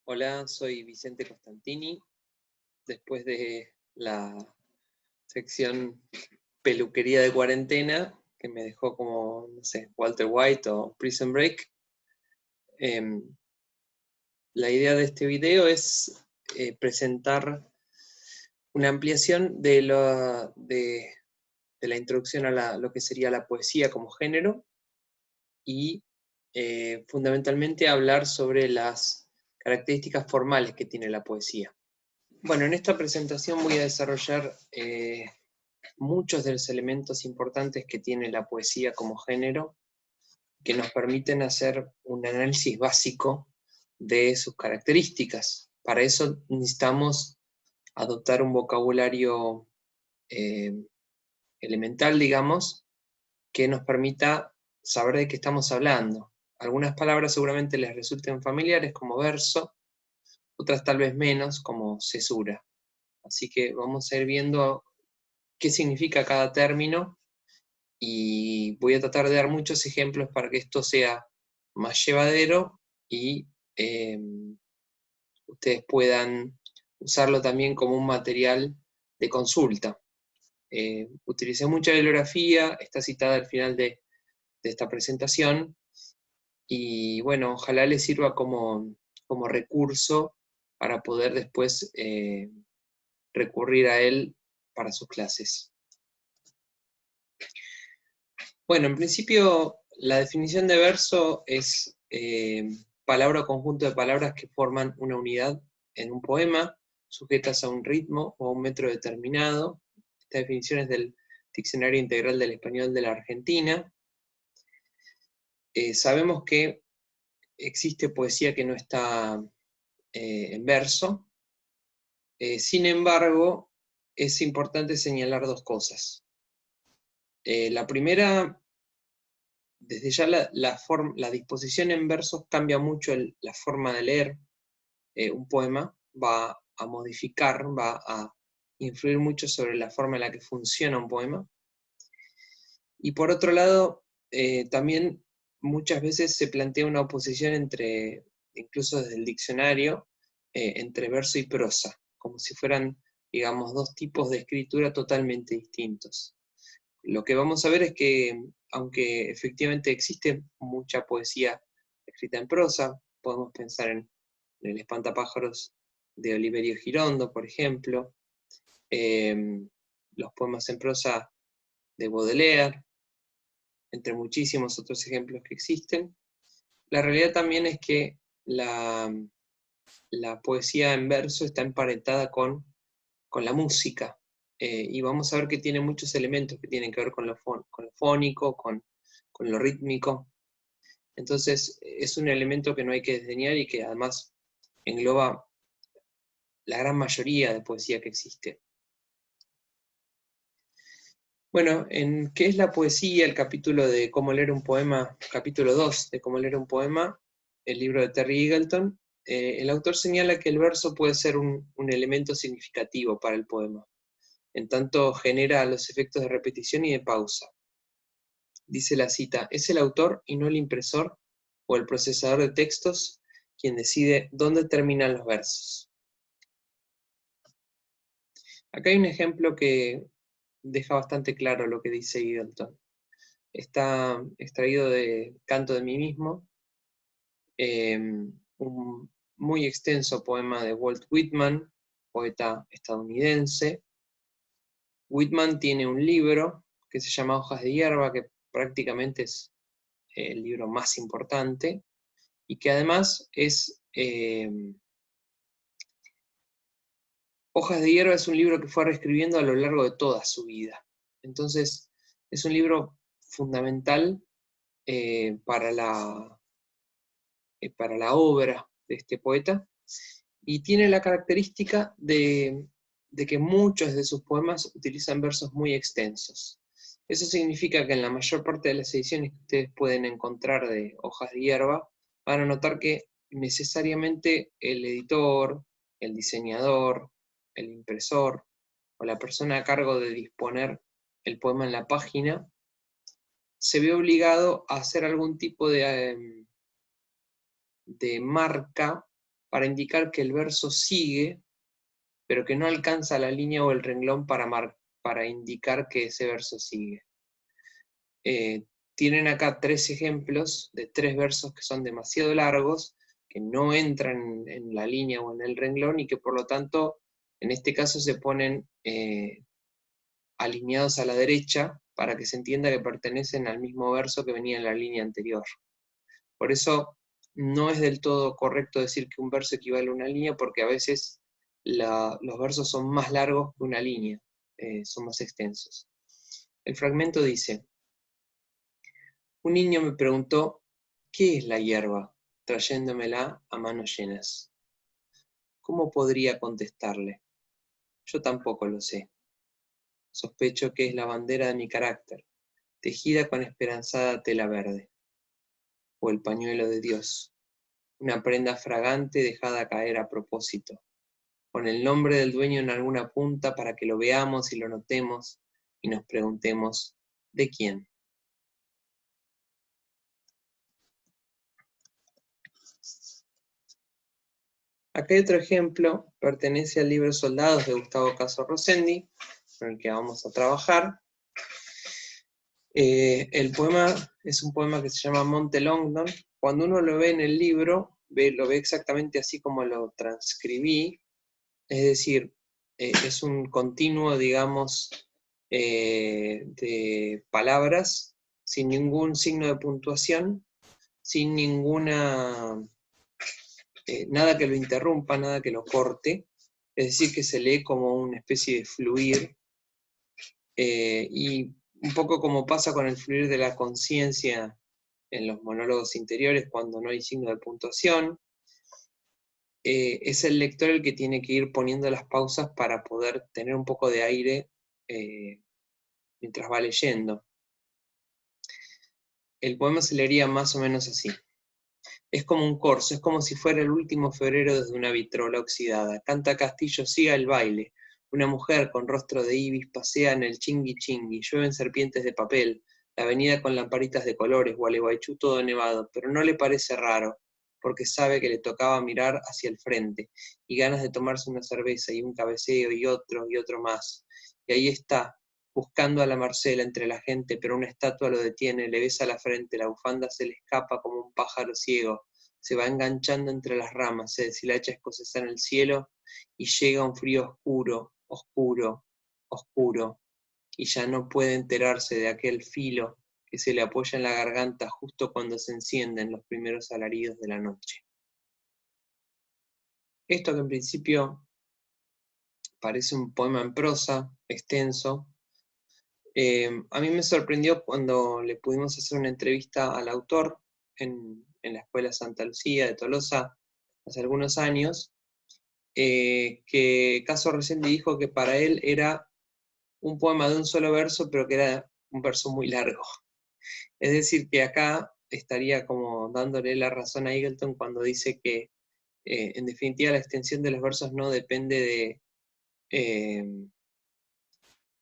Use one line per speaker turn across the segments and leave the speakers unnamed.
Hola, soy Vicente Costantini. Después de la sección peluquería de cuarentena, que me dejó como, no sé, Walter White o Prison Break, em, la idea de este video es presentar una ampliación de la introducción a lo que sería la poesía como género y fundamentalmente hablar sobre las características formales que tiene la poesía. Bueno, en esta presentación voy a desarrollar muchos de los elementos importantes que tiene la poesía como género, que nos permiten hacer un análisis básico de sus características. Para eso necesitamos adoptar un vocabulario elemental, digamos, que nos permita saber de qué estamos hablando. Algunas palabras seguramente les resulten familiares, como verso, otras tal vez menos, como cesura. Así que vamos a ir viendo qué significa cada término y voy a tratar de dar muchos ejemplos para que esto sea más llevadero y ustedes puedan usarlo también como un material de consulta. Utilicé mucha bibliografía, está citada al final de esta presentación, y bueno, ojalá les sirva como recurso para poder después recurrir a él para sus clases. Bueno, en principio la definición de verso es palabra o conjunto de palabras que forman una unidad en un poema, sujetas a un ritmo o a un metro determinado. Esta definición es del Diccionario Integral del Español de la Argentina. Sabemos que existe poesía que no está en verso. Sin embargo, es importante señalar dos cosas. La primera, desde ya la disposición en versos cambia mucho la forma de leer un poema, va a modificar, va a influir mucho sobre la forma en la que funciona un poema. Y por otro lado, también muchas veces se plantea una oposición incluso desde el diccionario, entre verso y prosa, como si fueran, digamos, dos tipos de escritura totalmente distintos. Lo que vamos a ver es que, aunque efectivamente existe mucha poesía escrita en prosa, podemos pensar en El espantapájaros de Oliverio Girondo, por ejemplo, los poemas en prosa de Baudelaire, entre muchísimos otros ejemplos que existen. La realidad también es que la poesía en verso está emparentada con la música, y vamos a ver que tiene muchos elementos que tienen que ver con lo fónico, con lo rítmico. Entonces es un elemento que no hay que desdeñar y que además engloba la gran mayoría de poesía que existe. Bueno, en ¿Qué es la poesía? El capítulo de Cómo leer un poema, capítulo 2 de Cómo leer un poema, el libro de Terry Eagleton, el autor señala que el verso puede ser un elemento significativo para el poema, en tanto genera los efectos de repetición y de pausa. Dice la cita: es el autor y no el impresor o el procesador de textos quien decide dónde terminan los versos. Acá hay un ejemplo que deja bastante claro lo que dice Eagleton. Está extraído de Canto de mí mismo, un muy extenso poema de Walt Whitman, poeta estadounidense. Whitman tiene un libro que se llama Hojas de hierba, que prácticamente es el libro más importante, y que además es... Hojas de hierba es un libro que fue reescribiendo a lo largo de toda su vida. Entonces, es un libro fundamental para la obra de este poeta, y tiene la característica de que muchos de sus poemas utilizan versos muy extensos. Eso significa que en la mayor parte de las ediciones que ustedes pueden encontrar de Hojas de hierba, van a notar que necesariamente el editor, el diseñador, el impresor o la persona a cargo de disponer el poema en la página se ve obligado a hacer algún tipo de marca para indicar que el verso sigue, pero que no alcanza la línea o el renglón para indicar que ese verso sigue. Tienen acá 3 ejemplos de 3 versos que son demasiado largos, que no entran en la línea o en el renglón y que por lo tanto en este caso se ponen alineados a la derecha para que se entienda que pertenecen al mismo verso que venía en la línea anterior. Por eso no es del todo correcto decir que un verso equivale a una línea, porque a veces los versos son más largos que una línea, son más extensos. El fragmento dice: un niño me preguntó, ¿qué es la hierba?, trayéndomela a manos llenas. ¿Cómo podría contestarle? Yo tampoco lo sé. Sospecho que es la bandera de mi carácter, tejida con esperanzada tela verde. O el pañuelo de Dios, una prenda fragante dejada caer a propósito, con el nombre del dueño en alguna punta para que lo veamos y lo notemos y nos preguntemos, ¿de quién? Acá hay otro ejemplo, pertenece al libro Soldados de Gustavo Caso Rossendi, con el que vamos a trabajar. El poema es un poema que se llama Monte Longdon. Cuando uno lo ve en el libro, lo ve exactamente así como lo transcribí, es decir, es un continuo, digamos, de palabras, sin ningún signo de puntuación, sin ninguna, nada que lo interrumpa, nada que lo corte, es decir, que se lee como una especie de fluir, y un poco como pasa con el fluir de la conciencia en los monólogos interiores cuando no hay signo de puntuación. Es el lector el que tiene que ir poniendo las pausas para poder tener un poco de aire mientras va leyendo. El poema se leería más o menos así. Es como un corso, es como si fuera el último febrero desde una vitrola oxidada. Canta Castillo, siga el baile. Una mujer con rostro de ibis pasea en el chingui chingui. Llueven serpientes de papel. La avenida con lamparitas de colores, Gualeguaychú todo nevado. Pero no le parece raro, porque sabe que le tocaba mirar hacia el frente. Y ganas de tomarse una cerveza y un cabeceo y otro más. Y ahí está, buscando a la Marcela entre la gente, pero una estatua lo detiene, le besa la frente, la bufanda se le escapa como un pájaro ciego, se va enganchando entre las ramas, se deshilacha escocesa en el cielo, y llega un frío oscuro, oscuro, oscuro, y ya no puede enterarse de aquel filo que se le apoya en la garganta justo cuando se encienden los primeros alaridos de la noche. Esto que en principio parece un poema en prosa, extenso, a mí me sorprendió cuando le pudimos hacer una entrevista al autor en la Escuela Santa Lucía de Tolosa hace algunos años, que Caso Rossendi dijo que para él era un poema de un solo verso, pero que era un verso muy largo. Es decir, que acá estaría como dándole la razón a Eagleton cuando dice que en definitiva la extensión de los versos no depende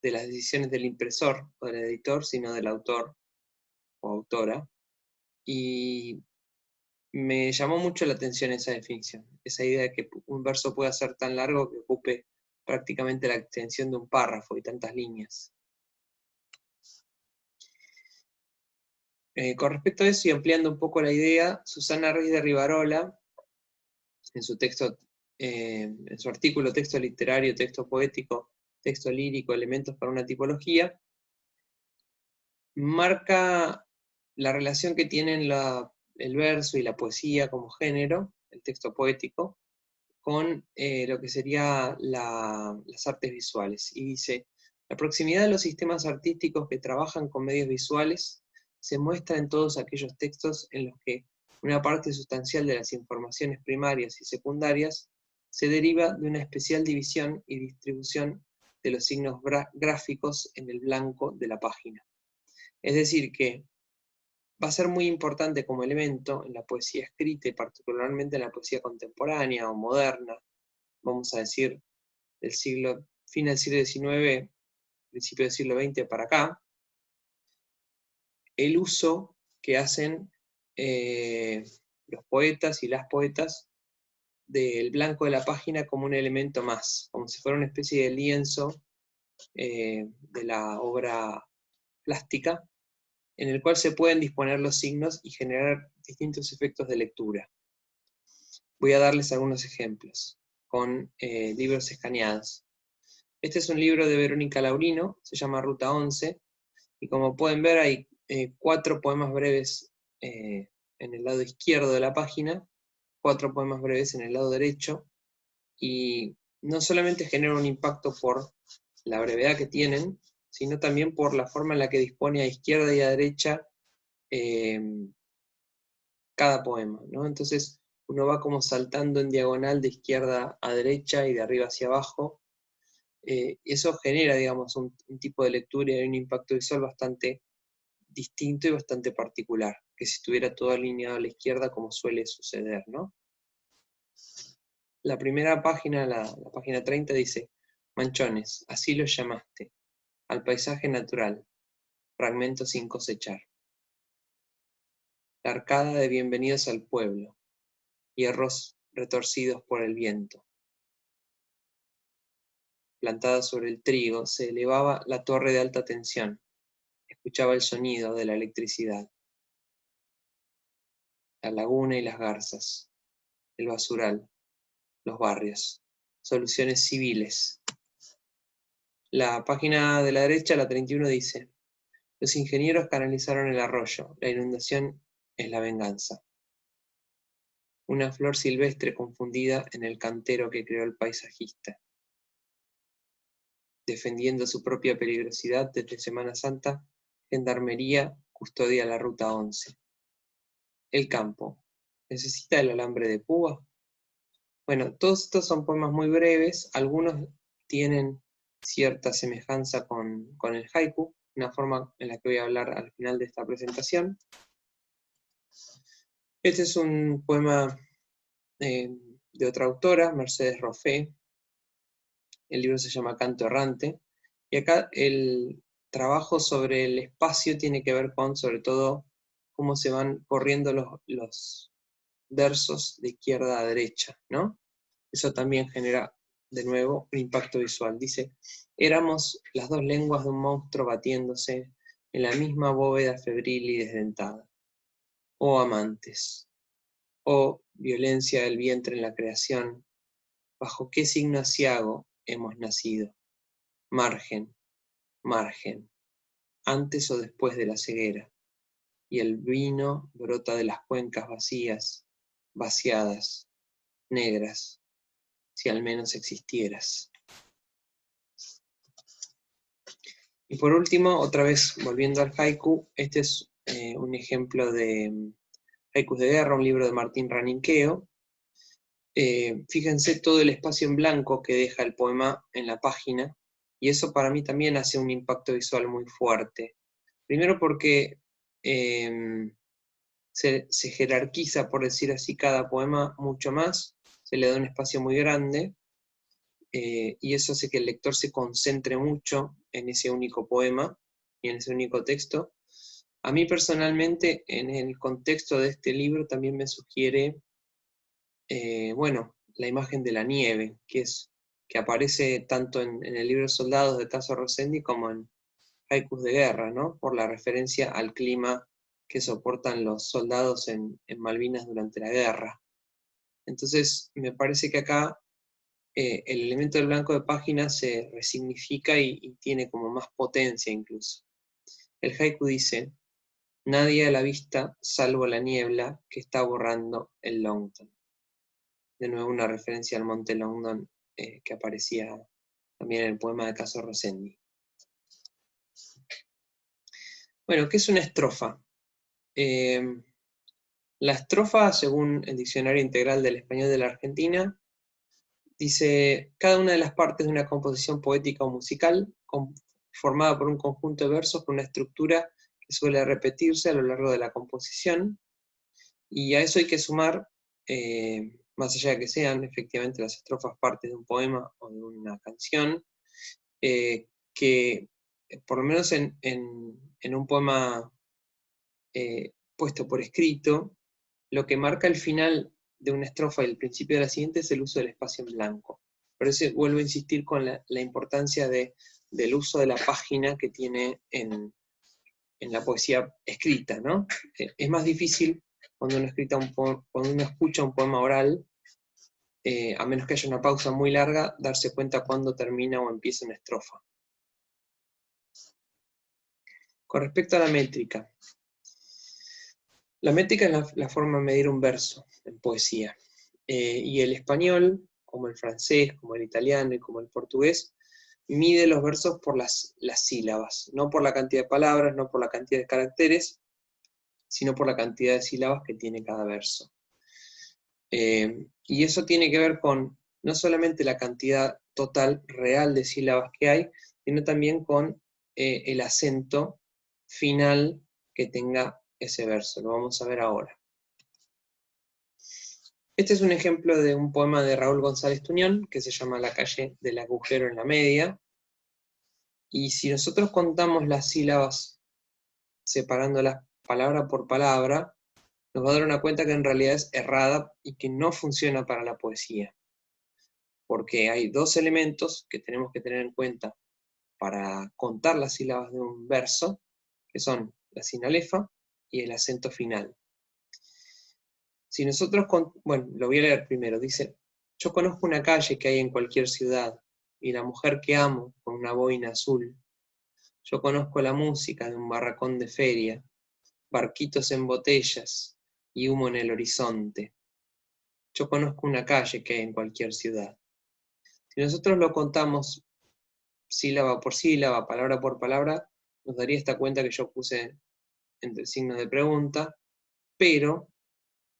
de las decisiones del impresor o del editor, sino del autor o autora. Y me llamó mucho la atención esa definición, esa idea de que un verso pueda ser tan largo que ocupe prácticamente la extensión de un párrafo y tantas líneas. Con respecto a eso y ampliando un poco la idea, Susana Reyes de Rivarola, en su texto, en su artículo Texto literario, texto poético, texto lírico, elementos para una tipología, marca la relación que tienen el verso y la poesía como género, el texto poético, con lo que serían las artes visuales. Y dice, la proximidad de los sistemas artísticos que trabajan con medios visuales se muestra en todos aquellos textos en los que una parte sustancial de las informaciones primarias y secundarias se deriva de una especial división y distribución de los signos gráficos en el blanco de la página. Es decir, que va a ser muy importante como elemento en la poesía escrita y particularmente en la poesía contemporánea o moderna, vamos a decir, fin del siglo XIX, principio del siglo XX para acá, el uso que hacen los poetas y las poetas del blanco de la página como un elemento más, como si fuera una especie de lienzo de la obra plástica, en el cual se pueden disponer los signos y generar distintos efectos de lectura. Voy a darles algunos ejemplos con libros escaneados. Este es un libro de Verónica Laurino, se llama Ruta 11, y como pueden ver hay 4 poemas breves en el lado izquierdo de la página, 4 poemas breves en el lado derecho, y no solamente genera un impacto por la brevedad que tienen, sino también por la forma en la que dispone a izquierda y a derecha cada poema, ¿no? Entonces uno va como saltando en diagonal de izquierda a derecha y de arriba hacia abajo. Eso genera, digamos, un tipo de lectura y un impacto visual bastante distinto y bastante particular, que si estuviera todo alineado a la izquierda como suele suceder, ¿no? La primera página, la página 30, dice: Manchones, así lo llamaste, al paisaje natural, fragmentos sin cosechar. La arcada de bienvenidos al pueblo, hierros retorcidos por el viento. Plantada sobre el trigo, se elevaba la torre de alta tensión, escuchaba el sonido de la electricidad. La laguna y las garzas, el basural, los barrios, soluciones civiles. La página de la derecha, la 31, dice: los ingenieros canalizaron el arroyo, la inundación es la venganza. Una flor silvestre confundida en el cantero que creó el paisajista. Defendiendo su propia peligrosidad desde Semana Santa, Gendarmería custodia la Ruta 11. El campo, ¿necesita el alambre de púa? Bueno, todos estos son poemas muy breves, algunos tienen cierta semejanza con el haiku, una forma en la que voy a hablar al final de esta presentación. Este es un poema de otra autora, Mercedes Roffé. El libro se llama Canto Errante, y acá el trabajo sobre el espacio tiene que ver con, sobre todo, cómo se van corriendo los versos de izquierda a derecha, ¿no? Eso también genera, de nuevo, un impacto visual. Dice: éramos las 2 lenguas de un monstruo batiéndose en la misma bóveda febril y desdentada. Oh amantes, oh violencia del vientre en la creación, ¿bajo qué signo aciago hemos nacido? Margen, margen, antes o después de la ceguera, y el vino brota de las cuencas vacías, vaciadas, negras, si al menos existieras. Y por último, otra vez volviendo al haiku, este es un ejemplo de Haikus de Guerra, un libro de Martín Raninqueo. Fíjense todo el espacio en blanco que deja el poema en la página, y eso para mí también hace un impacto visual muy fuerte. Primero porque se jerarquiza, por decir así, cada poema mucho más, se le da un espacio muy grande, y eso hace que el lector se concentre mucho en ese único poema y en ese único texto. A mí personalmente, en el contexto de este libro, también me sugiere, bueno, la imagen de la nieve, que aparece tanto en el libro Soldados de Tasso Rossendi como en Haikus de Guerra, ¿no? Por la referencia al clima que soportan los soldados en Malvinas durante la guerra. Entonces, me parece que acá el elemento del blanco de página se resignifica y tiene como más potencia incluso. El haiku dice: nadie a la vista salvo la niebla que está borrando el Longdon. De nuevo una referencia al monte Longdon que aparecía también en el poema de Tasso Rossendi. Bueno, ¿qué es una estrofa? La estrofa, según el Diccionario Integral del Español de la Argentina, dice: cada una de las partes de una composición poética o musical, formada por un conjunto de versos con una estructura que suele repetirse a lo largo de la composición, y a eso hay que sumar, más allá de que sean efectivamente las estrofas partes de un poema o de una canción, que por lo menos en un poema puesto por escrito, lo que marca el final de una estrofa y el principio de la siguiente es el uso del espacio en blanco. Por eso vuelvo a insistir con la importancia del uso de la página que tiene en la poesía escrita, ¿no? Es más difícil cuando uno escucha un poema oral, a menos que haya una pausa muy larga, darse cuenta cuándo termina o empieza una estrofa. Con respecto a la métrica. La métrica es la forma de medir un verso en poesía. Y el español, como el francés, como el italiano y como el portugués, mide los versos por las sílabas, no por la cantidad de palabras, no por la cantidad de caracteres, sino por la cantidad de sílabas que tiene cada verso. Y eso tiene que ver con no solamente la cantidad total real de sílabas que hay, sino también con el acento final que tenga ese verso. Lo vamos a ver ahora. Este es un ejemplo de un poema de Raúl González Tuñón, que se llama La calle del agujero en la media. Y si nosotros contamos las sílabas separándolas palabra por palabra, nos va a dar una cuenta que en realidad es errada y que no funciona para la poesía. Porque hay dos elementos que tenemos que tener en cuenta para contar las sílabas de un verso, que son la sinalefa y el acento final. Si nosotros, bueno, lo voy a leer primero, dice: yo conozco una calle que hay en cualquier ciudad, y la mujer que amo con una boina azul. Yo conozco la música de un barracón de feria, barquitos en botellas y humo en el horizonte. Yo conozco una calle que hay en cualquier ciudad. Si nosotros lo contamos sílaba por sílaba, palabra por palabra, nos daría esta cuenta que yo puse entre signos de pregunta, pero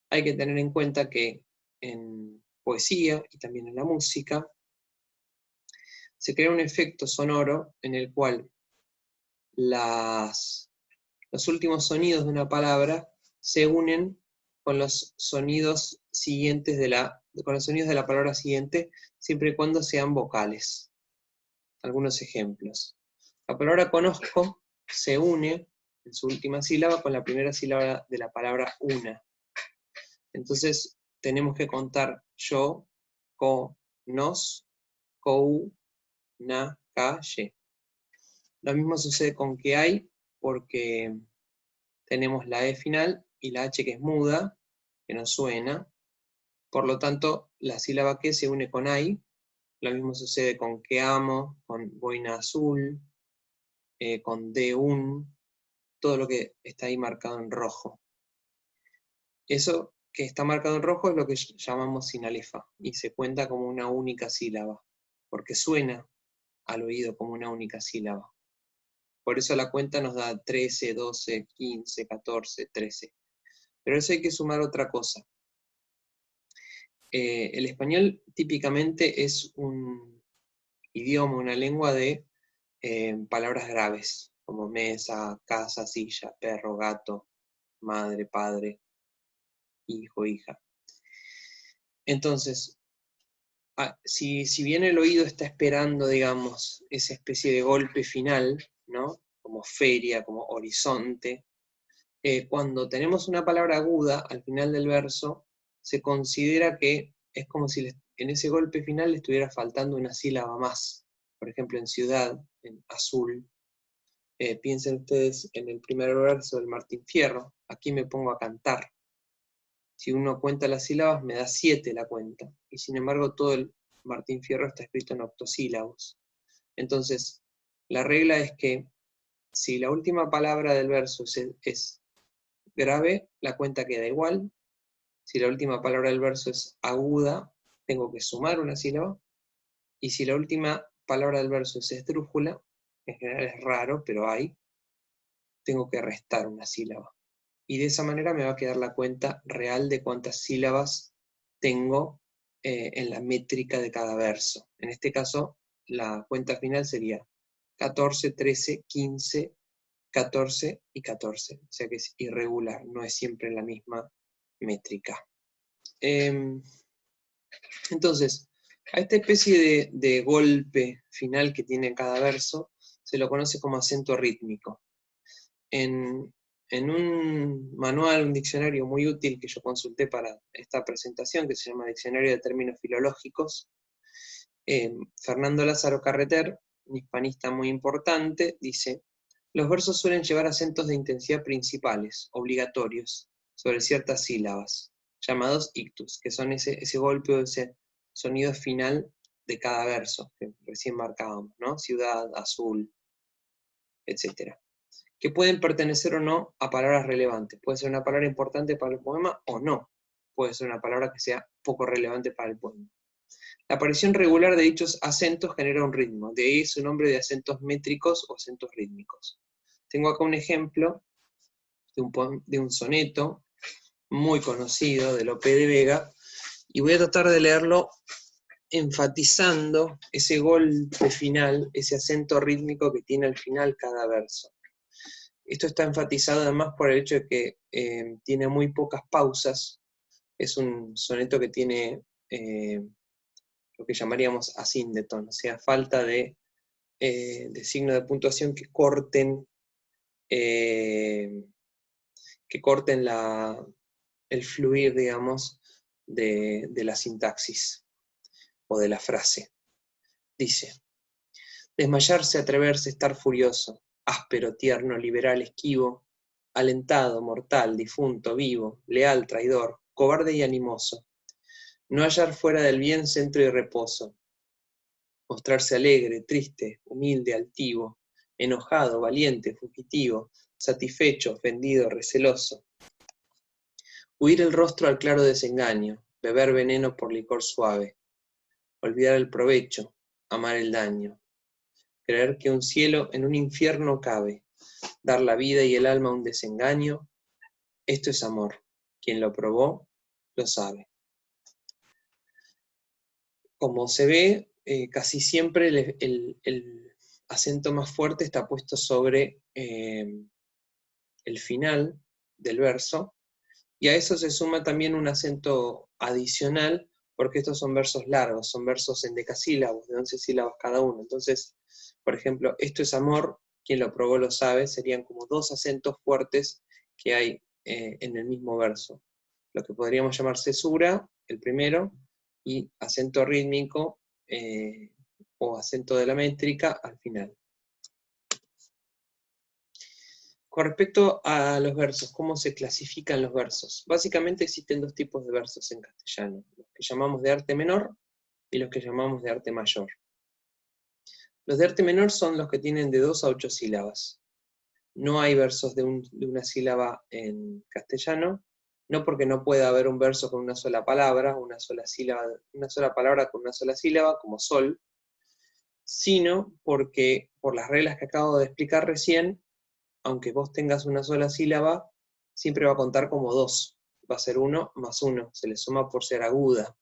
hay que tener en cuenta que en poesía y también en la música se crea un efecto sonoro en el cual los últimos sonidos de una palabra se unen con los sonidos siguientes con los sonidos de la palabra siguiente, siempre y cuando sean vocales. Algunos ejemplos. La palabra conozco se une en su última sílaba con la primera sílaba de la palabra una. Entonces tenemos que contar yo, co, nos, cou, na, ca, ye. Lo mismo sucede con que hay, porque tenemos la E final y la H que es muda, que no suena. Por lo tanto, la sílaba que se une con ay. Lo mismo sucede con que amo, con boina azul, con de un, todo lo que está ahí marcado en rojo. Eso que está marcado en rojo es lo que llamamos sinalefa, y se cuenta como una única sílaba, porque suena al oído como una única sílaba. Por eso la cuenta nos da 13, 12, 15, 14, 13. Pero eso hay que sumar otra cosa. El español típicamente es un idioma, una lengua de palabras graves, como mesa, casa, silla, perro, gato, madre, padre, hijo, hija. Entonces, si bien el oído está esperando, digamos, esa especie de golpe final, ¿no? Como feria, como horizonte, cuando tenemos una palabra aguda al final del verso, se considera que es como si en ese golpe final le estuviera faltando una sílaba más. Por ejemplo, en ciudad, en azul. Piensen ustedes en el primer verso del Martín Fierro. Aquí me pongo a cantar. Si uno cuenta las sílabas, me da 7 la cuenta. Y sin embargo, todo el Martín Fierro está escrito en octosílabos. Entonces, la regla es que si la última palabra del verso es grave, la cuenta queda igual. Si la última palabra del verso es aguda, tengo que sumar una sílaba. Y si la última palabra del verso es esdrújula, en general es raro, pero hay, tengo que restar una sílaba. Y de esa manera me va a quedar la cuenta real de cuántas sílabas tengo en la métrica de cada verso. En este caso, la cuenta final sería 14, 13, 15, 14 y 14. O sea que es irregular, no es siempre la misma métrica. Entonces, a esta especie de golpe final que tiene cada verso, se lo conoce como acento rítmico. En en un manual, un diccionario muy útil que yo consulté para esta presentación, que se llama Diccionario de Términos Filológicos, Fernando Lázaro Carreter, un hispanista muy importante, dice: los versos suelen llevar acentos de intensidad principales, obligatorios, sobre ciertas sílabas, llamados ictus, que son ese golpe o ese sonido final de cada verso, que recién marcábamos, ¿no? Ciudad, azul, etc. Que pueden pertenecer o no a palabras relevantes. Puede ser una palabra importante para el poema o no. Puede ser una palabra que sea poco relevante para el poema. La aparición regular de dichos acentos genera un ritmo, de ahí su nombre de acentos métricos o acentos rítmicos. Tengo acá un ejemplo de un soneto muy conocido de Lope de Vega, y voy a tratar de leerlo enfatizando ese golpe final, ese acento rítmico que tiene al final cada verso. Esto está enfatizado además por el hecho de que tiene muy pocas pausas. Es un soneto que tiene lo que llamaríamos asíndeton, o sea, falta de signo de puntuación que corten el fluir, digamos, de la sintaxis o de la frase. Dice: desmayarse, atreverse, estar furioso, áspero, tierno, liberal, esquivo, alentado, mortal, difunto, vivo, leal, traidor, cobarde y animoso. No hallar fuera del bien centro y reposo. Mostrarse alegre, triste, humilde, altivo, enojado, valiente, fugitivo, satisfecho, ofendido, receloso. Huir el rostro al claro desengaño, beber veneno por licor suave. Olvidar el provecho, amar el daño. Creer que un cielo en un infierno cabe, dar la vida y el alma a un desengaño, esto es amor. Quien lo probó, lo sabe. Como se ve, casi siempre el acento más fuerte está puesto sobre el final del verso, y a eso se suma también un acento adicional, porque estos son versos largos, son versos en decasílabos, de 11 sílabas cada uno. Entonces, por ejemplo, esto es amor, quien lo probó lo sabe, serían como dos acentos fuertes que hay en el mismo verso. Lo que podríamos llamar cesura, el primero, y acento rítmico o acento de la métrica al final. Con respecto a los versos, ¿cómo se clasifican los versos? Básicamente existen dos tipos de versos en castellano, los que llamamos de arte menor y los que llamamos de arte mayor. Los de arte menor son los que tienen de 2 a 8 sílabas. No hay versos de una sílaba en castellano, no porque no pueda haber un verso con una sola palabra, una sola palabra con una sola sílaba, como sol, sino porque, por las reglas que acabo de explicar recién, aunque vos tengas una sola sílaba, siempre va a contar como 2. Va a ser 1 más 1, se le suma por ser aguda.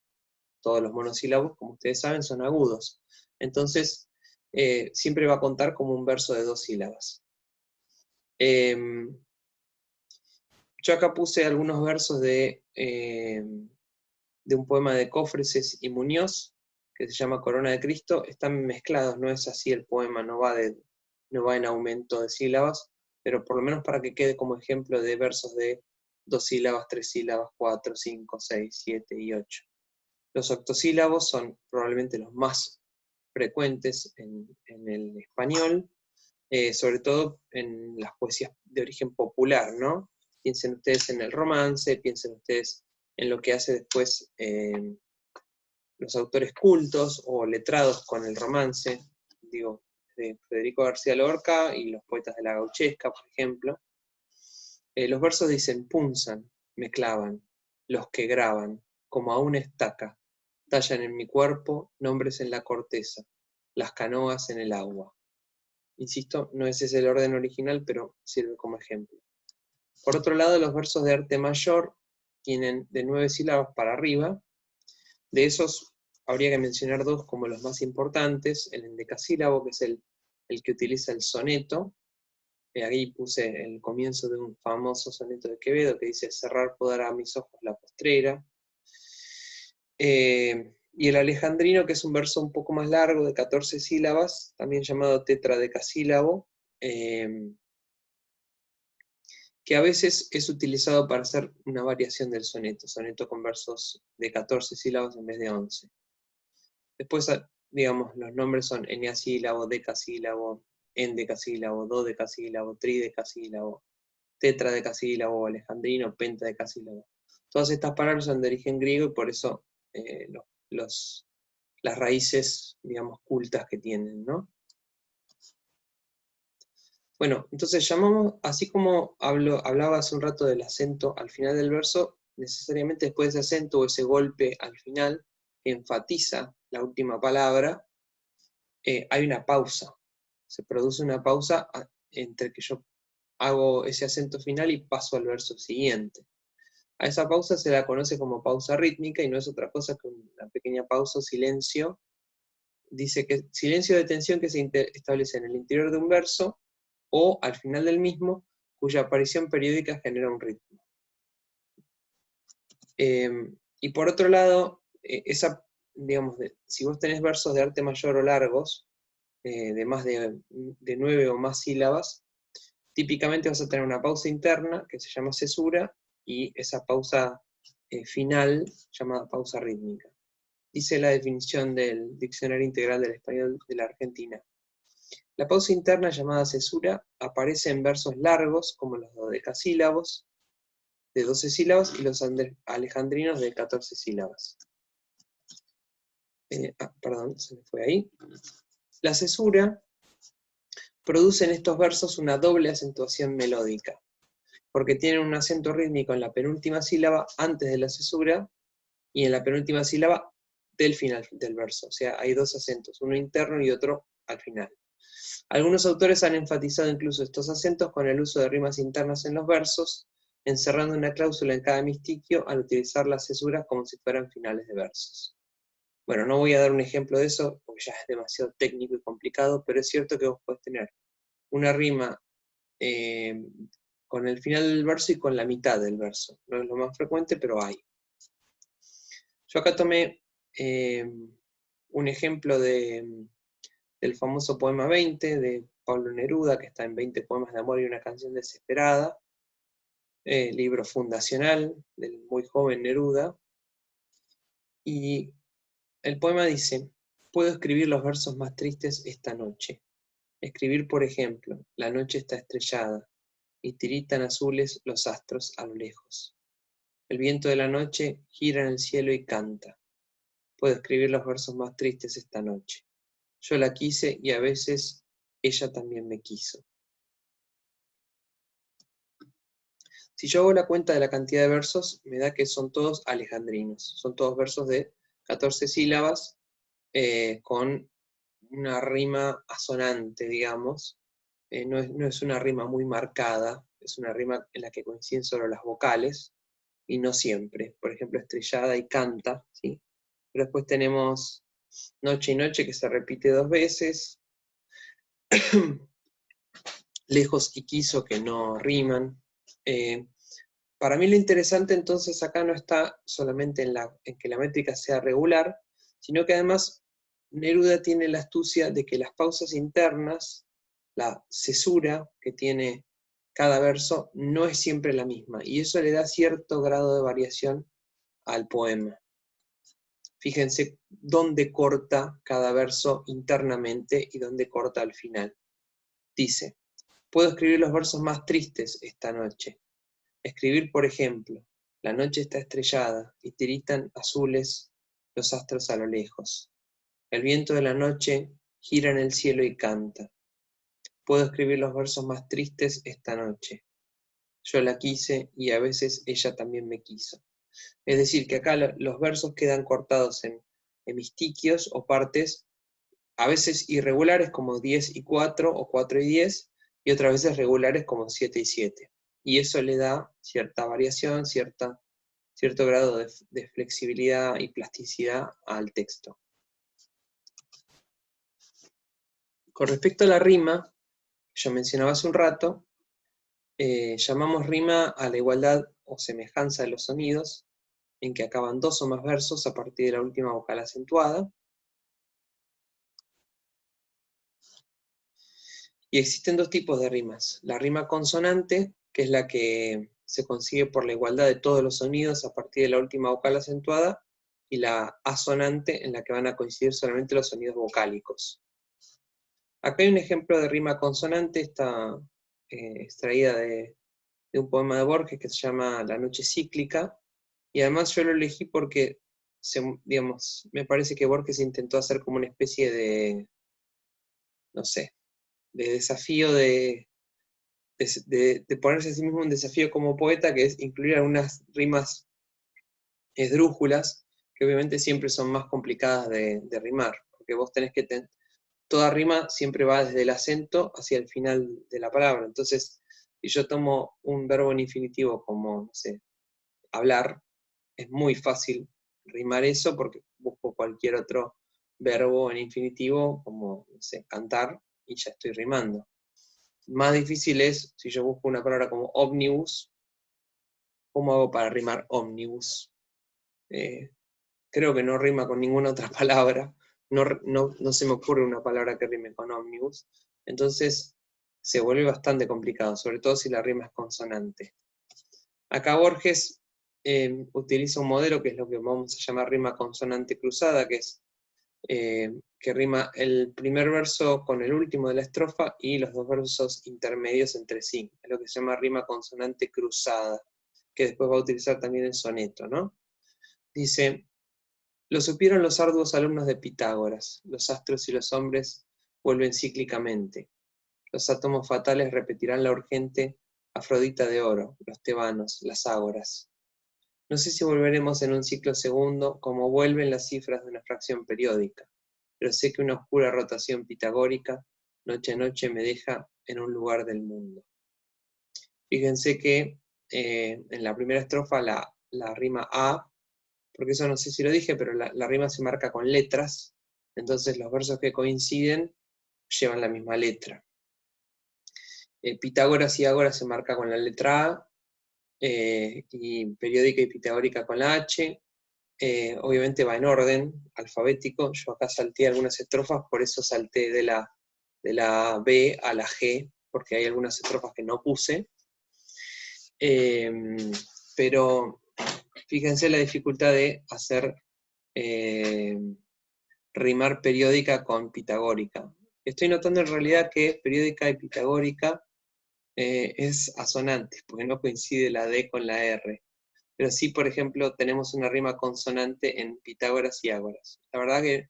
Todos los monosílabos, como ustedes saben, son agudos. Entonces, siempre va a contar como un verso de 2 sílabas. Yo acá puse algunos versos de un poema de Cofreses y Muñoz, que se llama Corona de Cristo. Están mezclados, no es así el poema, no va en aumento de sílabas, pero por lo menos para que quede como ejemplo de versos de 2 sílabas, 3 sílabas, 4, 5, 6, 7 y 8. Los octosílabos son probablemente los más frecuentes en el español, sobre todo en las poesías de origen popular, ¿no? Piensen ustedes en el romance, piensen ustedes en lo que hace después los autores cultos o letrados con el romance, digo, de Federico García Lorca y los poetas de la gauchesca, por ejemplo. Los versos dicen: punzan, me clavan, los que graban, como a una estaca, tallan en mi cuerpo nombres en la corteza, las canoas en el agua. Insisto, no es ese el orden original, pero sirve como ejemplo. Por otro lado, los versos de arte mayor tienen de 9 sílabas para arriba. De esos habría que mencionar 2 como los más importantes: el endecasílabo, que es el que utiliza el soneto. Aquí puse el comienzo de un famoso soneto de Quevedo que dice: cerrar podrá a mis ojos la postrera. Y el alejandrino, que es un verso un poco más largo, de 14 sílabas, también llamado tetradecasílabo, que que a veces es utilizado para hacer una variación del soneto con versos de 14 sílabas en vez de 11. Después, digamos, los nombres son eneasílabo, decasílabo, endecasílabo, dodecasílabo, tridecasílabo, tetradecasílabo, alejandrino, pentadecasílabo. Todas estas palabras son de origen griego y por eso las raíces, digamos, cultas que tienen, ¿no? Bueno, entonces llamamos, así como hablaba hace un rato del acento al final del verso, necesariamente después de ese acento o ese golpe al final, que enfatiza la última palabra, hay una pausa. Se produce una pausa entre que yo hago ese acento final y paso al verso siguiente. A esa pausa se la conoce como pausa rítmica y no es otra cosa que una pequeña pausa o silencio. Dice que silencio de tensión que se establece en el interior de un verso o al final del mismo, cuya aparición periódica genera un ritmo. Y por otro lado, digamos, si vos tenés versos de arte mayor o largos, de más de 9 o más sílabas, típicamente vas a tener una pausa interna que se llama cesura y esa pausa final llamada pausa rítmica. Dice la definición del Diccionario Integral del Español de la Argentina. La pausa interna llamada cesura aparece en versos largos como los dodecasílabos de 12 sílabas y los alejandrinos de 14 sílabas. Perdón, se me fue ahí. La cesura produce en estos versos una doble acentuación melódica, porque tienen un acento rítmico en la penúltima sílaba antes de la cesura y en la penúltima sílaba del final del verso. O sea, hay dos acentos, uno interno y otro al final. Algunos autores han enfatizado incluso estos acentos con el uso de rimas internas en los versos, encerrando una cláusula en cada hemistiquio al utilizar las cesuras como si fueran finales de versos. Bueno, no voy a dar un ejemplo de eso porque ya es demasiado técnico y complicado, pero es cierto que vos podés tener una rima con el final del verso y con la mitad del verso. No es lo más frecuente, pero hay. Yo acá tomé un ejemplo del famoso poema 20 de Pablo Neruda, que está en 20 poemas de amor y una canción desesperada, libro fundacional del muy joven Neruda, y el poema dice: puedo escribir los versos más tristes esta noche. Escribir, por ejemplo, la noche está estrellada, y tiritan azules los astros a lo lejos. El viento de la noche gira en el cielo y canta. Puedo escribir los versos más tristes esta noche. Yo la quise y a veces ella también me quiso. Si yo hago la cuenta de la cantidad de versos, me da que son todos alejandrinos. Son todos versos de 14 sílabas con una rima asonante, digamos. No es una rima muy marcada, es una rima en la que coinciden solo las vocales, y no siempre. Por ejemplo, estrellada y canta, ¿sí? Pero después tenemos noche y noche, que se repite 2 veces, lejos y quiso, que no riman. Para mí lo interesante entonces acá no está solamente en que la métrica sea regular, sino que además Neruda tiene la astucia de que las pausas internas, la cesura que tiene cada verso, no es siempre la misma, y eso le da cierto grado de variación al poema. Fíjense dónde corta cada verso internamente y dónde corta al final. Dice: puedo escribir los versos más tristes esta noche. Escribir, por ejemplo, la noche está estrellada y tiritan azules los astros a lo lejos. El viento de la noche gira en el cielo y canta. Puedo escribir los versos más tristes esta noche. Yo la quise y a veces ella también me quiso. Es decir, que acá los versos quedan cortados en hemistiquios o partes, a veces irregulares como 10 y 4 o 4 y 10, y otras veces regulares como 7 y 7. Y eso le da cierta variación, cierto grado de flexibilidad y plasticidad al texto. Con respecto a la rima, que yo mencionaba hace un rato, llamamos rima a la igualdad o semejanza de los sonidos, en que acaban 2 o más versos a partir de la última vocal acentuada. Y existen 2 tipos de rimas: la rima consonante, que es la que se consigue por la igualdad de todos los sonidos a partir de la última vocal acentuada, y la asonante, en la que van a coincidir solamente los sonidos vocálicos. Acá hay un ejemplo de rima consonante, está extraída de un poema de Borges que se llama La noche cíclica, y además yo lo elegí porque, digamos, me parece que Borges intentó hacer como una especie de, no sé, de desafío de ponerse a sí mismo un desafío como poeta, que es incluir algunas rimas esdrújulas, que obviamente siempre son más complicadas de rimar, porque vos tenés que toda rima siempre va desde el acento hacia el final de la palabra. Entonces, si yo tomo un verbo en infinitivo como, no sé, hablar, es muy fácil rimar eso porque busco cualquier otro verbo en infinitivo como, no sé, cantar, y ya estoy rimando. Más difícil es si yo busco una palabra como ómnibus, ¿cómo hago para rimar ómnibus? Creo que no rima con ninguna otra palabra, no se me ocurre una palabra que rime con ómnibus, entonces se vuelve bastante complicado, sobre todo si la rima es consonante. Acá Borges utiliza un modelo que es lo que vamos a llamar rima consonante cruzada, que es que rima el primer verso con el último de la estrofa y los dos versos intermedios entre sí. Es lo que se llama rima consonante cruzada, que después va a utilizar también el soneto, ¿no? Dice: lo supieron los arduos alumnos de Pitágoras, los astros y los hombres vuelven cíclicamente. Los átomos fatales repetirán la urgente Afrodita de oro, los tebanos, las ágoras. No sé si volveremos en un ciclo segundo, como vuelven las cifras de una fracción periódica, pero sé que una oscura rotación pitagórica, noche a noche, me deja en un lugar del mundo. Fíjense que en la primera estrofa la rima A, porque eso no sé si lo dije, pero la rima se marca con letras, entonces los versos que coinciden llevan la misma letra. Pitágoras y Ágora se marca con la letra A, y periódica y pitagórica con la H. Obviamente va en orden alfabético, yo acá salté algunas estrofas, por eso salté de la B a la G, porque hay algunas estrofas que no puse. Pero fíjense la dificultad de hacer rimar periódica con pitagórica. Estoy notando en realidad que periódica y pitagórica es asonante, porque no coincide la D con la R. Pero sí, por ejemplo, tenemos una rima consonante en Pitágoras y Ágoras. La verdad que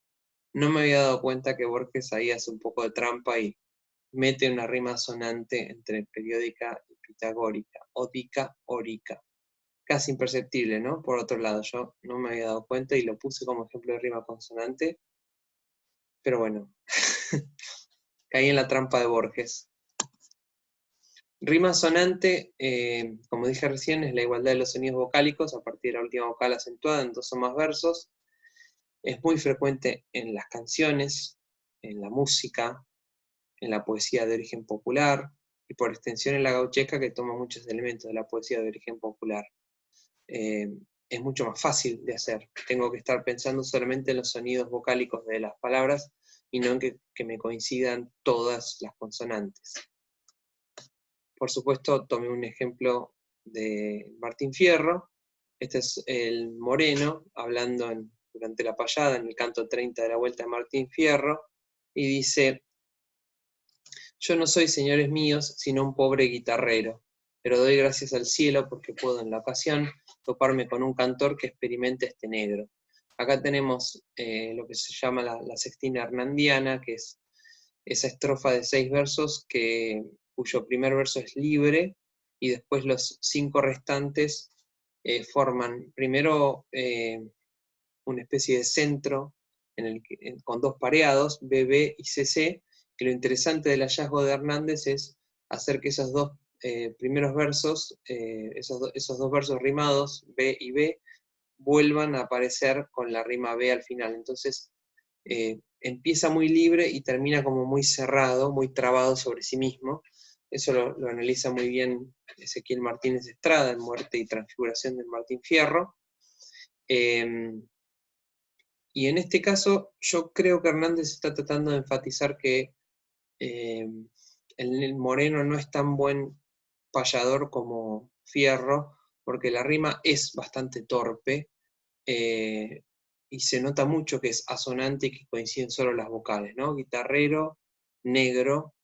no me había dado cuenta que Borges ahí hace un poco de trampa y mete una rima sonante entre periódica y pitagórica, ódica, órica. Casi imperceptible, ¿no? Por otro lado, yo no me había dado cuenta y lo puse como ejemplo de rima consonante, pero bueno, caí en la trampa de Borges. Rima sonante, como dije recién, es la igualdad de los sonidos vocálicos a partir de la última vocal acentuada en dos o más versos. Es muy frecuente en las canciones, en la música, en la poesía de origen popular, y por extensión en la gauchesca, que toma muchos elementos de la poesía de origen popular. Es mucho más fácil de hacer. Tengo que estar pensando solamente en los sonidos vocálicos de las palabras y no en que me coincidan todas las consonantes. Por supuesto, tomé un ejemplo de Martín Fierro. Este es el Moreno, hablando durante la payada, en el canto 30 de la Vuelta de Martín Fierro, y dice: yo no soy, señores míos, sino un pobre guitarrero, pero doy gracias al cielo porque puedo en la ocasión toparme con un cantor que experimente este negro. Acá tenemos lo que se llama la sextina hernandiana, que es esa estrofa de 6 versos cuyo primer verso es libre, y después los 5 restantes forman primero una especie de centro con dos pareados, BB y CC, que lo interesante del hallazgo de Hernández es hacer que esos dos primeros versos, esos dos versos rimados, B y B, vuelvan a aparecer con la rima B al final. Entonces, empieza muy libre y termina como muy cerrado, muy trabado sobre sí mismo. Eso lo analiza muy bien Ezequiel Martínez Estrada en Muerte y Transfiguración de Martín Fierro. Y en este caso, yo creo que Hernández está tratando de enfatizar que el Moreno no es tan buen payador como fierro, porque la rima es bastante torpe, y se nota mucho que es asonante y que coinciden solo las vocales, ¿no? Guitarrero, negro,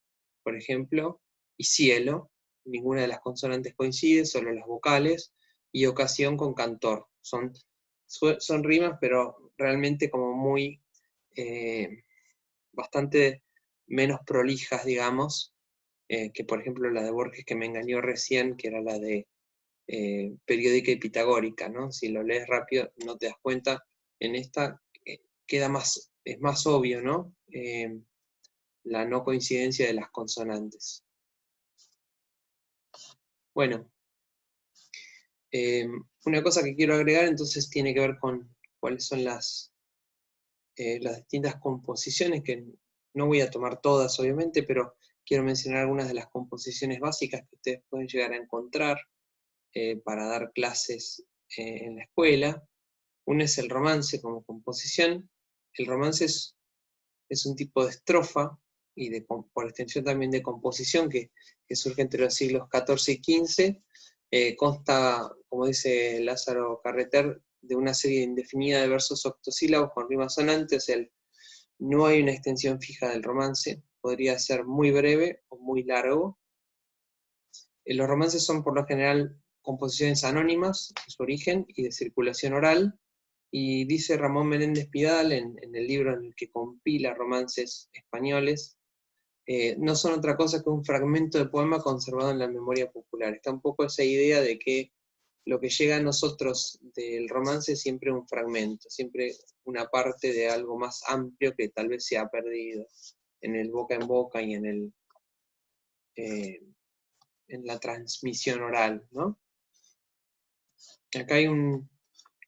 por ejemplo, y cielo, ninguna de las consonantes coincide, solo las vocales, y ocasión con cantor. Son rimas, pero realmente como muy, bastante menos prolijas, digamos, que por ejemplo la de Borges que me engañó recién, que era la de periódica y pitagórica, ¿no? Si lo lees rápido no te das cuenta. En esta queda más, es más obvio, ¿no? La no coincidencia de las consonantes. Bueno, una cosa que quiero agregar entonces tiene que ver con cuáles son las distintas composiciones, que no voy a tomar todas obviamente, pero quiero mencionar algunas de las composiciones básicas que ustedes pueden llegar a encontrar para dar clases en la escuela. Una es el romance como composición. El romance es un tipo de estrofa y por extensión también de composición que surge entre los siglos XIV y XV. Consta, como dice Lázaro Carreter, de una serie indefinida de versos octosílabos con rimas sonantes. O sea, no hay una extensión fija del romance, podría ser muy breve o muy largo. Los romances son por lo general composiciones anónimas en su origen y de circulación oral, y dice Ramón Menéndez Pidal en el libro en el que compila romances españoles, no son otra cosa que un fragmento de poema conservado en la memoria popular. Está un poco esa idea de que lo que llega a nosotros del romance es siempre un fragmento, siempre una parte de algo más amplio que tal vez se ha perdido en el boca en boca y en la transmisión oral, ¿no? Acá hay un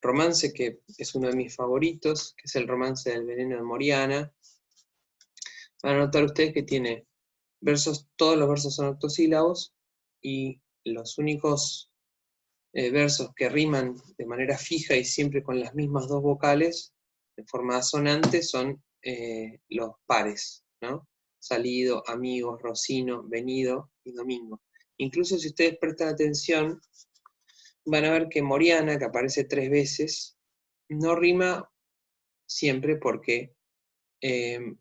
romance que es uno de mis favoritos, que es el romance del veneno de Moriana. Van a notar ustedes que tiene versos, todos los versos son octosílabos, y los únicos versos que riman de manera fija y siempre con las mismas dos vocales, de forma asonante, son los pares, ¿no? Salido, amigos, rocino, venido y domingo. Incluso si ustedes prestan atención, van a ver que Moriana, que aparece 3 veces, no rima siempre porque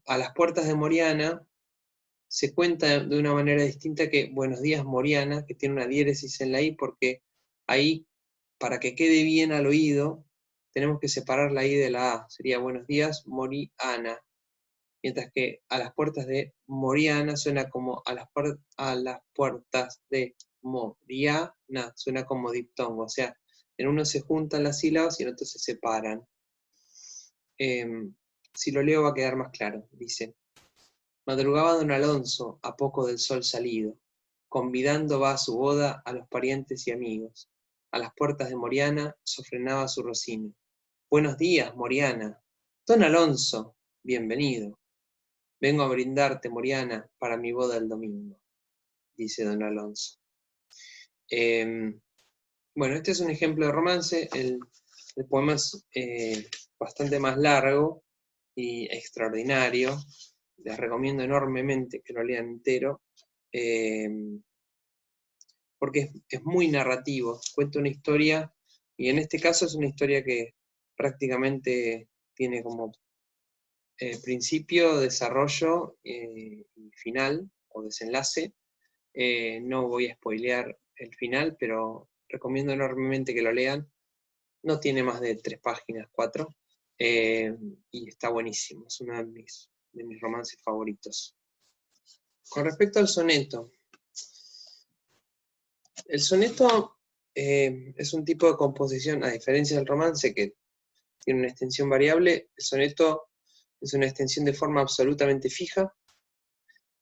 a las puertas de Moriana se cuenta de una manera distinta que Buenos días Moriana, que tiene una diéresis en la I, porque ahí, para que quede bien al oído, tenemos que separar la I de la A. Sería Buenos días Moriana. Mientras que a las puertas de Moriana suena como a las puertas de Moriana, suena como diptongo. O sea, en uno se juntan las sílabas y en otro se separan. Si lo leo va a quedar más claro. Dice: madrugaba don Alonso, a poco del sol salido, convidando va a su boda a los parientes y amigos. A las puertas de Moriana sofrenaba su rocino. Buenos días, Moriana. Don Alonso, bienvenido. Vengo a brindarte, Moriana, para mi boda el domingo, dice don Alonso. Bueno, este es un ejemplo de romance. El poema es bastante más largo y extraordinario. Les recomiendo enormemente que lo lean entero, porque es muy narrativo. Cuenta una historia, y en este caso es una historia que prácticamente tiene como principio, desarrollo y final o desenlace. No voy a spoilear el final, pero recomiendo enormemente que lo lean. No tiene más de 3 páginas, 4, y está buenísimo. Es uno de mis romances favoritos. Con respecto al soneto, el soneto es un tipo de composición, a diferencia del romance, que tiene una extensión variable. El soneto es una extensión de forma absolutamente fija.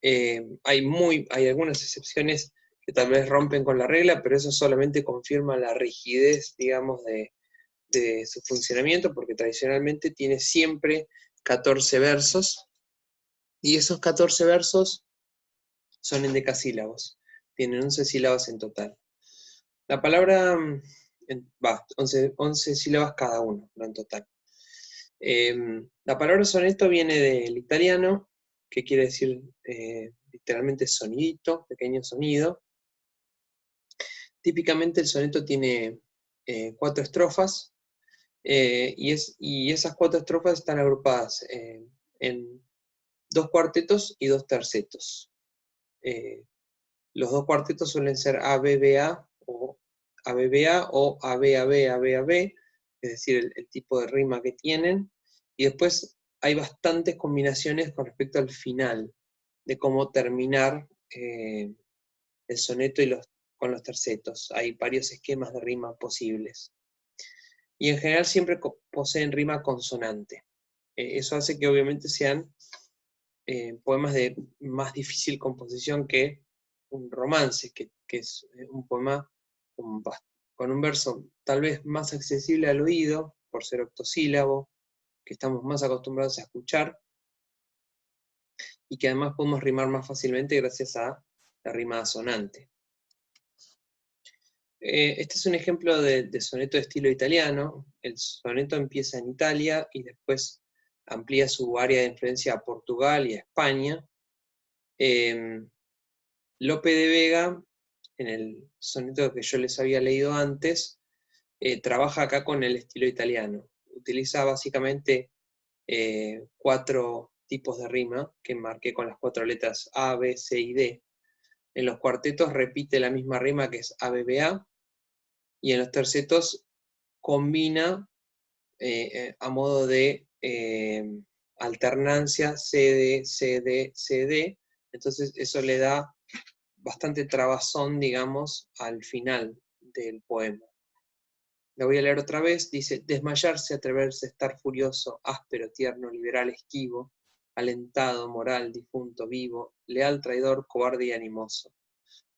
Hay algunas excepciones que tal vez rompen con la regla, pero eso solamente confirma la rigidez, digamos, de su funcionamiento, porque tradicionalmente tiene siempre 14 versos, y esos 14 versos son endecasílabos, tienen 11 sílabas en total. La palabra, 11 sílabas cada uno, no en total. La palabra soneto viene del italiano, que quiere decir literalmente sonidito, pequeño sonido, Típicamente el soneto tiene 4 estrofas, y esas 4 estrofas están agrupadas en 2 cuartetos y 2 tercetos. Los 2 cuartetos suelen ser ABBA o ABBA o ABAB, es decir, el tipo de rima que tienen, y después hay bastantes combinaciones con respecto al final, de cómo terminar el soneto con los tercetos. Hay varios esquemas de rima posibles. Y en general siempre poseen rima consonante. Eso hace que obviamente sean poemas de más difícil composición que un romance, que es un poema con un verso tal vez más accesible al oído, por ser octosílabo, que estamos más acostumbrados a escuchar, y que además podemos rimar más fácilmente gracias a la rima asonante. Este es un ejemplo de soneto de estilo italiano. El soneto empieza en Italia y después amplía su área de influencia a Portugal y a España. Lope de Vega, en el soneto que yo les había leído antes, trabaja acá con el estilo italiano. Utiliza básicamente 4 tipos de rima que marqué con las 4 letras A, B, C y D. En los cuartetos repite la misma rima que es ABBA, y en los tercetos combina a modo de alternancia CD, CD, CD. Entonces eso le da bastante trabazón, digamos, al final del poema. La voy a leer otra vez. Dice: desmayarse, atreverse, estar furioso, áspero, tierno, liberal, esquivo, alentado, moral, difunto, vivo, leal, traidor, cobarde y animoso.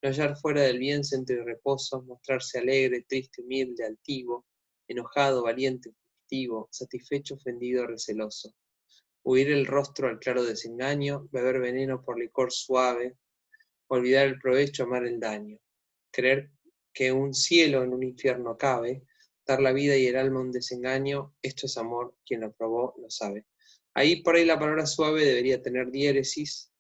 No hallar fuera del bien centro y reposo, mostrarse alegre, triste, humilde, altivo, enojado, valiente, fugitivo, satisfecho, ofendido, receloso. Huir el rostro al claro desengaño, beber veneno por licor suave, olvidar el provecho, amar el daño. Creer que un cielo en un infierno cabe, dar la vida y el alma a un desengaño, esto es amor, quien lo probó lo sabe. Ahí por ahí la palabra suave debería tener diéresis,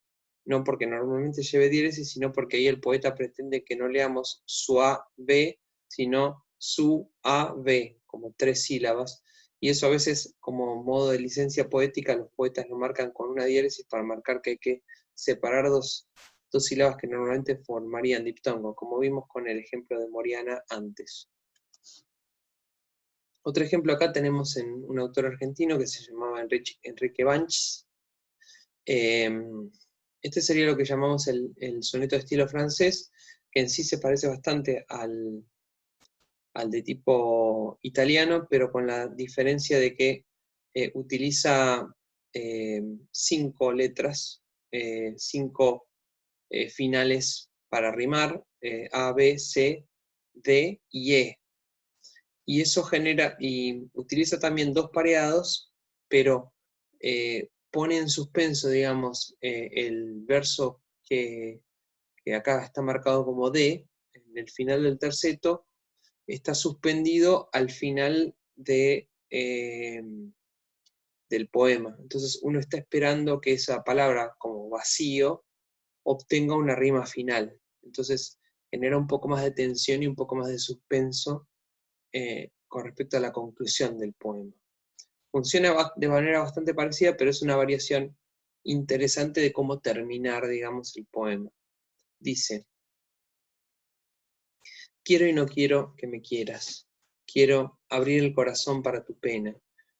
no porque normalmente lleve diéresis, sino porque ahí el poeta pretende que no leamos suave, sino su-a-ve, como 3 sílabas, y eso a veces, como modo de licencia poética, los poetas lo marcan con una diéresis para marcar que hay que separar dos sílabas que normalmente formarían diptongo, como vimos con el ejemplo de Moriana antes. Otro ejemplo acá tenemos en un autor argentino que se llamaba Enrique Banchs. Este sería lo que llamamos el soneto de estilo francés, que en sí se parece bastante al de tipo italiano, pero con la diferencia de que utiliza 5 letras, 5 finales para rimar, A, B, C, D y E. Y eso genera, y utiliza también 2 pareados, pero pone en suspenso, digamos, el verso que acá está marcado como D, en el final del terceto, está suspendido al final del poema. Entonces uno está esperando que esa palabra, como vacío, obtenga una rima final. Entonces genera un poco más de tensión y un poco más de suspenso con respecto a la conclusión del poema. Funciona de manera bastante parecida, pero es una variación interesante de cómo terminar, digamos, el poema. Dice: quiero y no quiero que me quieras. Quiero abrir el corazón para tu pena,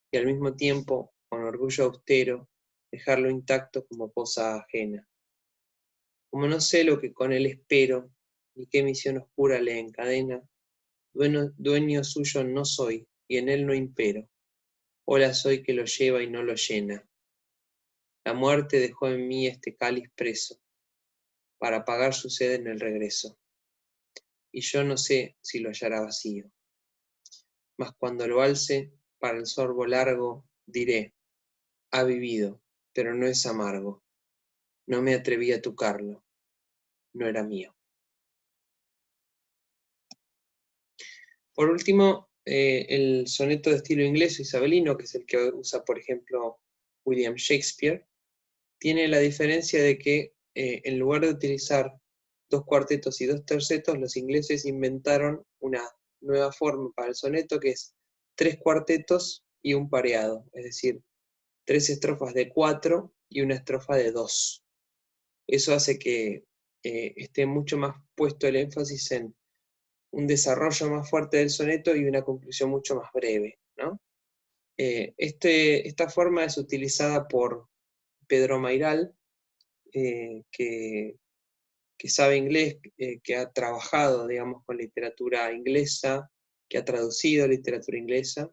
y al mismo tiempo, con orgullo austero, dejarlo intacto como cosa ajena. Como no sé lo que con él espero, ni qué misión oscura le encadena, dueño suyo no soy, y en él no impero. Ola soy que lo lleva y no lo llena. La muerte dejó en mí este cáliz preso, para apagar su sed en el regreso. Y yo no sé si lo hallará vacío. Mas cuando lo alce para el sorbo largo, diré: ha vivido, pero no es amargo. No me atreví a tocarlo, no era mío. Por último, el soneto de estilo inglés o isabelino, que es el que usa, por ejemplo, William Shakespeare, tiene la diferencia de que en lugar de utilizar 2 cuartetos y 2 tercetos, los ingleses inventaron una nueva forma para el soneto que es 3 cuartetos y un pareado, es decir, 3 estrofas de 4 y una estrofa de 2. Eso hace que esté mucho más puesto el énfasis en un desarrollo más fuerte del soneto y una conclusión mucho más breve, ¿no? Esta forma es utilizada por Pedro Mayral, que sabe inglés, que ha trabajado, digamos, con literatura inglesa, que ha traducido literatura inglesa,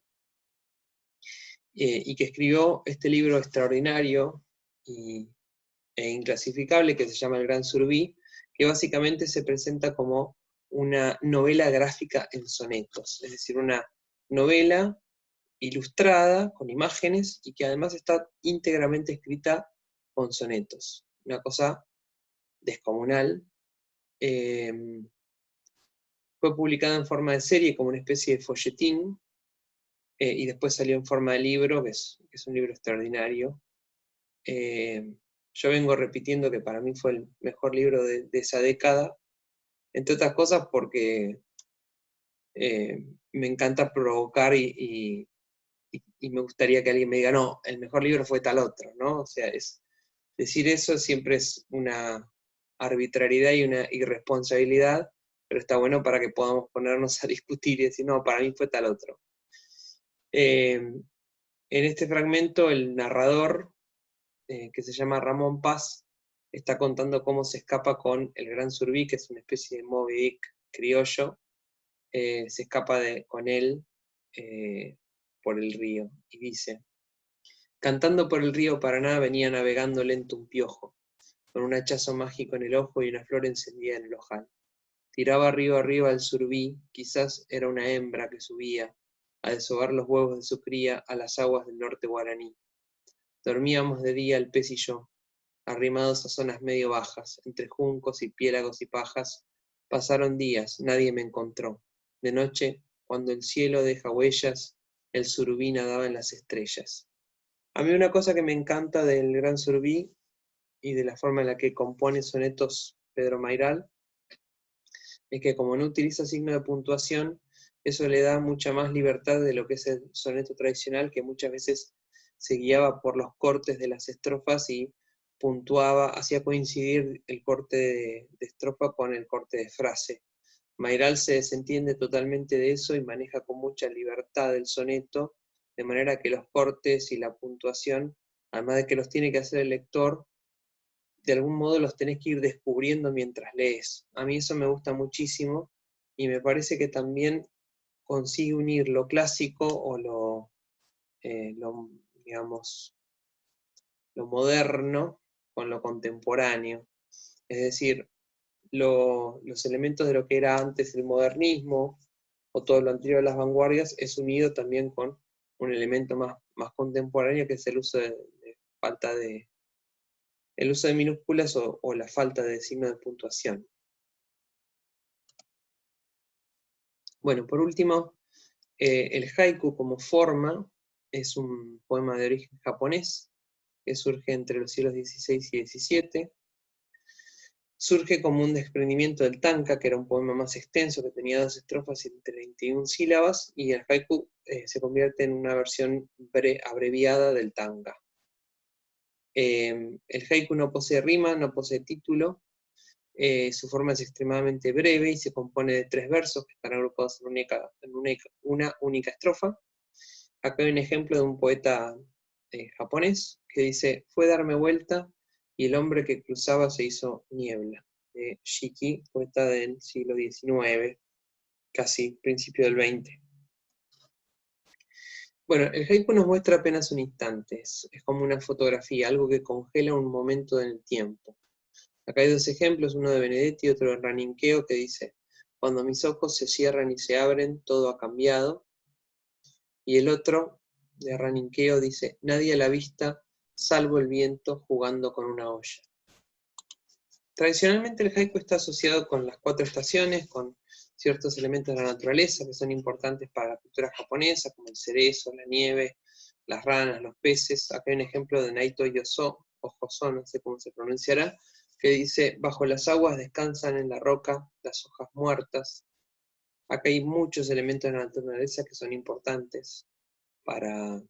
y que escribió este libro extraordinario e inclasificable que se llama El Gran Surubí, que básicamente se presenta como una novela gráfica en sonetos, es decir, una novela ilustrada con imágenes y que además está íntegramente escrita con sonetos. Una cosa descomunal. Fue publicada en forma de serie como una especie de folletín, y después salió en forma de libro, que es un libro extraordinario. Yo vengo repitiendo que para mí fue el mejor libro de esa década, entre otras cosas porque me encanta provocar y me gustaría que alguien me diga, no, el mejor libro fue tal otro, ¿no? O sea, decir eso siempre es una arbitrariedad y una irresponsabilidad, pero está bueno para que podamos ponernos a discutir y decir, no, para mí fue tal otro. En este fragmento el narrador, que se llama Ramón Paz, está contando cómo se escapa con el Gran Surubí, que es una especie de Moby Dick criollo, se escapa con él por el río, y dice: cantando por el río Paraná venía navegando lento un piojo, con un hachazo mágico en el ojo y una flor encendida en el ojal. Tiraba arriba al surubí, quizás era una hembra que subía a desovar los huevos de su cría a las aguas del norte guaraní. Dormíamos de día el pez y yo, arrimados a zonas medio bajas, entre juncos y piélagos y pajas. Pasaron días, nadie me encontró. De noche, cuando el cielo deja huellas, el surubí nadaba en las estrellas. A mí una cosa que me encanta del Gran Surubí y de la forma en la que compone sonetos Pedro Mayral es que como no utiliza signo de puntuación, eso le da mucha más libertad de lo que es el soneto tradicional, que muchas veces se guiaba por los cortes de las estrofas y puntuaba, hacía coincidir el corte de estrofa con el corte de frase. Mayral se desentiende totalmente de eso y maneja con mucha libertad el soneto, de manera que los cortes y la puntuación, además de que los tiene que hacer el lector, de algún modo los tenés que ir descubriendo mientras lees. A mí eso me gusta muchísimo y me parece que también consigue unir lo clásico o digamos, lo moderno con lo contemporáneo. Es decir, los elementos de lo que era antes el modernismo o todo lo anterior a las vanguardias es unido también con un elemento más contemporáneo, que es el uso el uso de minúsculas o la falta de signo de puntuación. Bueno, por último, el haiku como forma es un poema de origen japonés que surge entre los siglos XVI y XVII. Surge como un desprendimiento del tanka, que era un poema más extenso, que tenía 2 estrofas y 31 sílabas, y el haiku se convierte en una versión abreviada del tanka. El haiku no posee rima, no posee título, su forma es extremadamente breve y se compone de 3 versos que están agrupados en una única estrofa. Acá hay un ejemplo de un poeta japonés que dice: fue darme vuelta y el hombre que cruzaba se hizo niebla, de Shiki, poeta del siglo XIX, casi principio del XX. Bueno, el haiku nos muestra apenas un instante, es como una fotografía, algo que congela un momento en el tiempo. Acá hay 2 ejemplos, uno de Benedetti y otro de Raninqueo, que dice: cuando mis ojos se cierran y se abren, todo ha cambiado. Y el otro, de Raninqueo, dice: nadie a la vista, salvo el viento jugando con una olla. Tradicionalmente el haiku está asociado con las 4 estaciones, con ciertos elementos de la naturaleza que son importantes para la cultura japonesa, como el cerezo, la nieve, las ranas, los peces. Acá hay un ejemplo de Naito Yoso, o Joso, no sé cómo se pronunciará, que dice, bajo las aguas descansan en la roca las hojas muertas. Acá hay muchos elementos de la naturaleza que son importantes para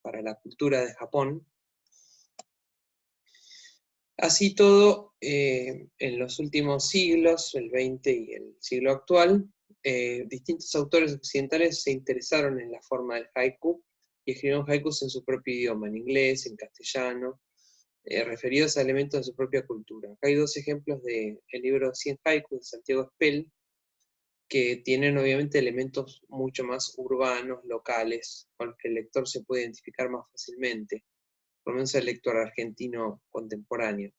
la cultura de Japón. Así todo, en los últimos siglos, el 20 y el siglo actual, distintos autores occidentales se interesaron en la forma del haiku y escribieron haikus en su propio idioma, en inglés, en castellano, referidos a elementos de su propia cultura. Acá hay dos ejemplos del libro 100 haikus de Santiago Espel, que tienen obviamente elementos mucho más urbanos, locales, con los que el lector se puede identificar más fácilmente, por lo menos el lector argentino contemporáneo.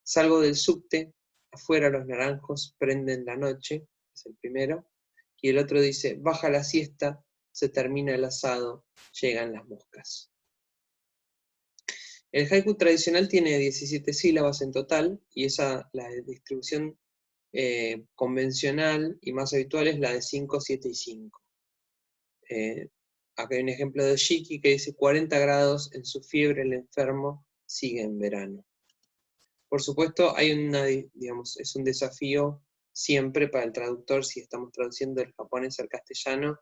Salgo del subte, afuera los naranjos prenden la noche, es el primero, y el otro dice, baja la siesta, se termina el asado, llegan las moscas. El haiku tradicional tiene 17 sílabas en total, y la distribución convencional y más habitual es la de 5, 7 y 5. Acá hay un ejemplo de Shiki que dice 40 grados, en su fiebre el enfermo sigue en verano. Por supuesto, es un desafío siempre para el traductor, si estamos traduciendo del japonés al castellano,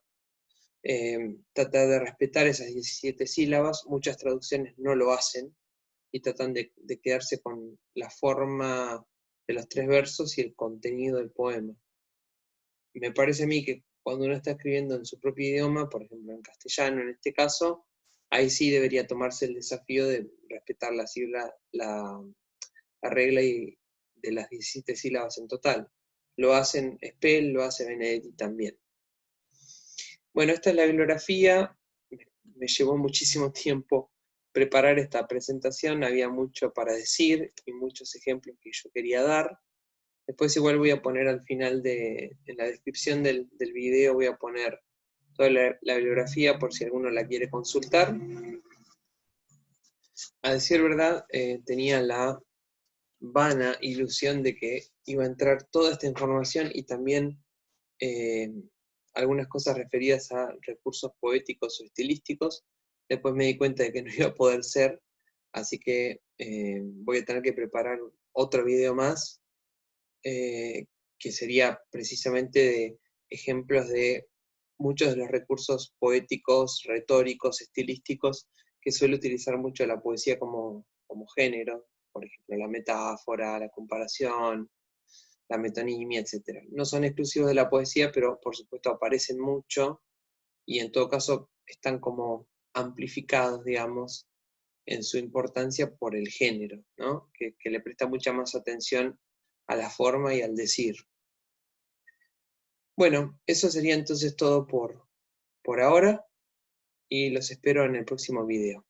tratar de respetar esas 17 sílabas. Muchas traducciones no lo hacen y tratan de quedarse con la forma de los 3 versos y el contenido del poema. Me parece a mí que cuando uno está escribiendo en su propio idioma, por ejemplo en castellano en este caso, ahí sí debería tomarse el desafío de respetar la regla de las 17 sílabas en total. Lo hacen Spell, lo hace Benedetti también. Bueno, esta es la bibliografía. Me llevó muchísimo tiempo preparar esta presentación, había mucho para decir y muchos ejemplos que yo quería dar. Después igual voy a poner al final en la descripción del video, voy a poner toda la bibliografía por si alguno la quiere consultar. A decir verdad, tenía la vana ilusión de que iba a entrar toda esta información y también algunas cosas referidas a recursos poéticos o estilísticos. Después me di cuenta de que no iba a poder ser, así que voy a tener que preparar otro video más, que sería precisamente de ejemplos de muchos de los recursos poéticos, retóricos, estilísticos, que suele utilizar mucho la poesía como género, por ejemplo, la metáfora, la comparación, la metonimia, etc. No son exclusivos de la poesía, pero por supuesto aparecen mucho y en todo caso están como amplificados, digamos, en su importancia por el género, ¿no? Que le presta mucha más atención a la forma y al decir. Bueno, eso sería entonces todo por ahora y los espero en el próximo video.